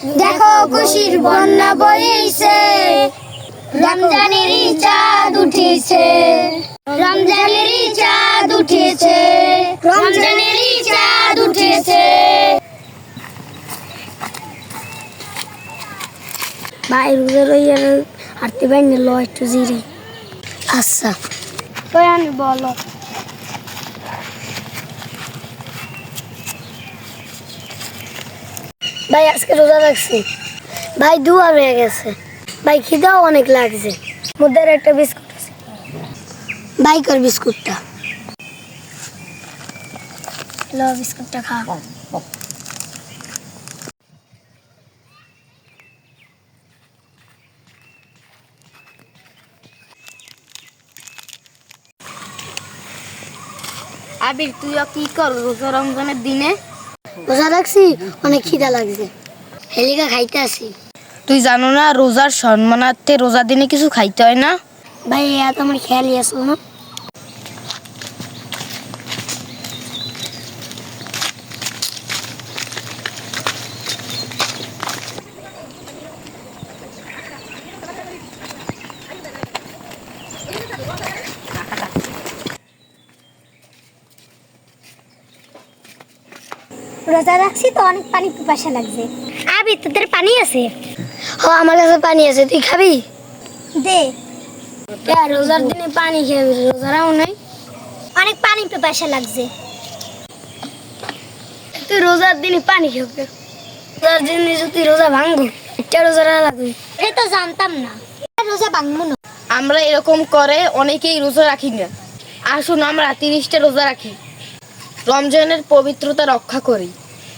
দেখো খুশির বন্যা বইছে, রমজানেরই চাঁদ উঠেছে, রমজানেরই চাঁদ উঠেছে, রমজানেরই চাঁদ উঠেছে। ভাই রোজা রইয়া হাঁটতে পারি ল একটু জিরে। আচ্ছা কই আমি বলো। ভাই আজকে রোজা রাখছি ভাই, দুয়ার হয়ে গেছে ভাই, খিদাও অনেক লাগছে। মুদ্রার একটা বিস্কুট আছে ভাই, কর বিস্কুটটা লো, বিস্কুটটা খা। আবির তুই কি কর রোজা রমজানের দিনে? রোজা রাখছি, অনেক খিদা লাগছে, হেলিকা খাইতে আসি। তুই জানো না রোজার সম্মানার্থে রোজা দিনে কিছু খাইতে হয় না? ভাই এত আমার খেয়ালই আসলো না। রোজা রাখছি তো অনেক পানি পিপাসা লাগছে। আবি তোদের পানি আছে? ও আমার কাছে পানি আছে, তুই খাবি? দে। রোজার দিনে পানি খাবি, রোজারাও নাই, অনেক পানি পিপাসা লাগছে। তুই রোজার দিনে পানি খাবি, রোজার দিনে যদি রোজা ভাঙবো, একটা রোজা লাগবে। এটা তো জানতাম না, রোজা ভাঙবো না। আমরা এরকম করে অনেকেই রোজা রাখি না। আসুন আমরা 30টা রোজা রাখি, রমজানের পবিত্রতা রক্ষা করি।